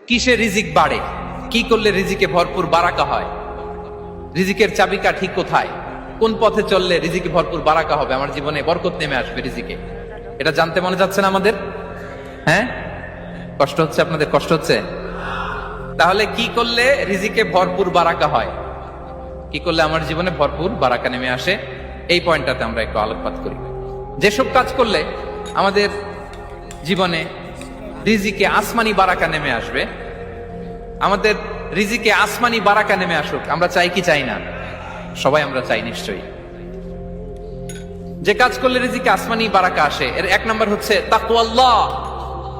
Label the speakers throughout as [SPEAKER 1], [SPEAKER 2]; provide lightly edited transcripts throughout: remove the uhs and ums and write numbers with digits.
[SPEAKER 1] কিসে রিজিক বাড়ে, কি করলে রিজিকে ভরপুর বারাকা হয়, রিজিকের চাবিকাঠি কোথায়, কোন পথে চললে রিজিকে ভরপুর বারাকা হবে, আমার জীবনে বরকত নেমে আসবে রিজিকে, এটা জানতে মনে যাচ্ছে না আমাদের? হ্যাঁ, কষ্ট হচ্ছে আপনাদের? কষ্ট হচ্ছে? তাহলে কি করলে রিজিকে ভরপুর বারাকা হয়, কি করলে আমার জীবনে ভরপুর বারাকা নেমে আসে, এই পয়েন্টটাতে আমরা একটু আলোকপাত করি। যেসব কাজ করলে আমাদের জীবনে রিজিকে আসমানি বারাকা নেমে আসবে, আমাদের রিজিকে আসমানি বারাকা নেমে আসুক, আমরা চাই কি চাই না? সবাই আমরা চাই নিশ্চয়ই। যে কাজ করলে রিজিকে আসমানি বারাকা আসে, এর এক নম্বর হচ্ছে তাকওয়াল্লাহ,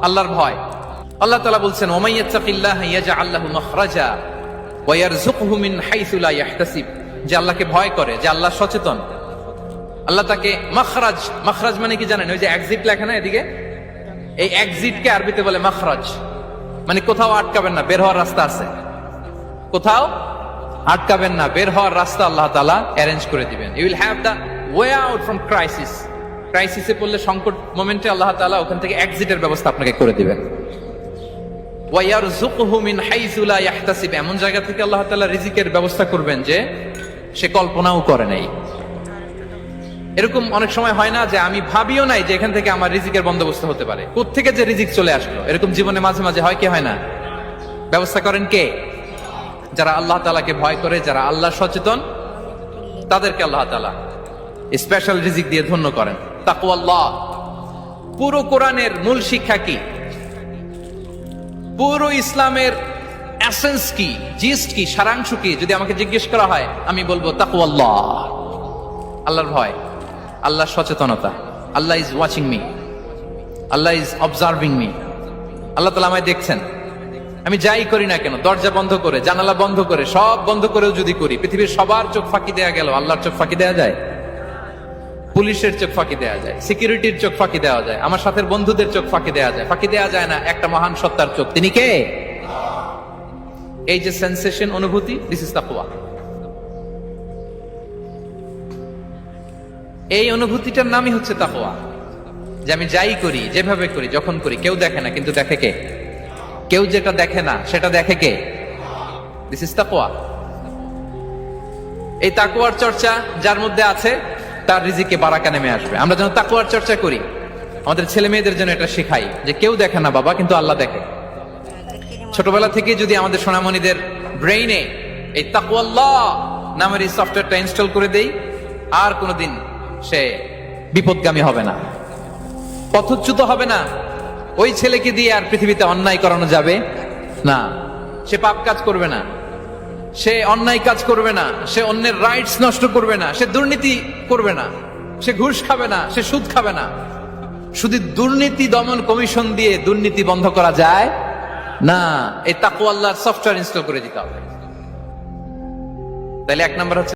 [SPEAKER 1] আল্লাহর ভয়। আল্লাহ তাআলা বলছেন, ওমাইয়াত্তাকিল্লাহা ইয়াজআল লাহু মাখরাজা ওয়া ইয়ারযুকহু মিন হাইসু লা ইয়াহতাসিব। যে আল্লাহকে ভয় করে, যে আল্লাহ সচেতন, আল্লাহ তাকে মাখরাজ, মাখরাজ মানে কি জানেন? ওই যে এক্সিট লেখা না এদিকে, এই এক্সিটকে আরবিতে বলে মাখরাজ, মানে কোথাও আটকাবেন না, বের হওয়ার রাস্তা আছে, কোথাও আটকাবেন না, বের হওয়ার রাস্তা আল্লাহ তাআলা অ্যারেঞ্জ করে দিবেন। You will have the way out from crisis. ক্রাইসিসে পড়লে, সংকট মোমেন্টে আল্লাহ তাআলা ওখান থেকে এক্সিটের ব্যবস্থা আপনাকে করে দিবেন। ওয়া ইয়ারযুকহু মিন হাইসু লা ইয়াহতাসিব, এমন জায়গা থেকে আল্লাহ তাআলা রিজিকের ব্যবস্থা করবেন যে সে কল্পনাও করে নাই। এরকম অনেক সময় হয় না যে আমি ভাবিও নাই যে এখান থেকে আমার রিজিকের বন্দোবস্ত হতে পারে, কোত্থেকে যে রিজিক চলে আসলো, এরকম জীবনে মাঝে মাঝে হয় কি হয় না? ব্যবস্থা করেন কে? যারা আল্লাহ তাআলাকে ভয় করে, যারা আল্লাহ সচেতন, তাদেরকে আল্লাহ তাআলা স্পেশাল রিজিক দিয়ে ধন্য করেন। তাকওয়াল্লাহ। পুরো কোরআনের মূল শিক্ষা কি, পুরো ইসলামের এসেন্স কি, জিস্ট কি, সারাংশ কি, যদি আমাকে জিজ্ঞেস করা হয় আমি বলবো তাকওয়াল্লাহ, আল্লাহর ভয়, আল্লাহর সচেতনতা। Allah is watching me, Allah is observing me. Allah তাআলা আমায় দেখছেন, আমি যাই করি না কেন, দরজা বন্ধ করে, জানালা বন্ধ করে, সব বন্ধ করেও যদি করি, পৃথিবীর সবার চোখ ফাঁকি দেয়া গেল, আল্লাহর চোখ ফাঁকি দেয়া যায়? পুলিশের চোখ ফাঁকি দেয়া যায়, সিকিউরিটির চোখ ফাঁকি দেওয়া যায়, আমার সাথে বন্ধুদের চোখ ফাঁকি দেওয়া যায়, ফাঁকি দেওয়া যায় না একটা মহান সত্তার চোখ। তিনি কে? এই যে সেন্সেশন, অনুভূতি, দিস ইজ তাকওয়া। এই অনুভূতিটার নামই হচ্ছে তাকওয়া, যে আমি যাই করি, যেভাবে করি, যখন করি, কেউ দেখে না, কিন্তু দেখে কে? কেউ যেটা দেখে না সেটা দেখে কে? দিস ইজ তাকওয়া। এই তাকওয়ার চর্চা যার মধ্যে আছে, তার রিজিকে বারাকা নেমে আসবে। আমরা যেন তাকওয়ার চর্চা করি, আমাদের ছেলে মেয়েদের জন্য এটা শেখাই যে কেউ দেখে না বাবা, কিন্তু আল্লাহ দেখে। ছোটবেলা থেকে যদি আমাদের সোনামণিদের ব্রেইনে এই তাকওয়াল্লাহ নামের এই সফটওয়্যারটা ইনস্টল করে দেই, আর কোনোদিন সে বিপদগামী হবে না, পথচ্যুত হবে না। ওই ছেলেকে দিয়ে আর পৃথিবীতে অন্যায় করানো যাবে না, সে পাপ কাজ করবে না, সে অন্যায় কাজ করবে না, সে অন্যের রাইটস নষ্ট করবে না, সে দুর্নীতি করবে না, সে ঘুষ খাবে না, সে সুদ খাবে না। শুধু দুর্নীতি দমন কমিশন দিয়ে দুর্নীতি বন্ধ করা যায় না, এই তাকওয়া আল্লাহর সফটওয়্যার ইনস্টল করে দিতে হবে। তাহলে এক নম্বর হচ্ছে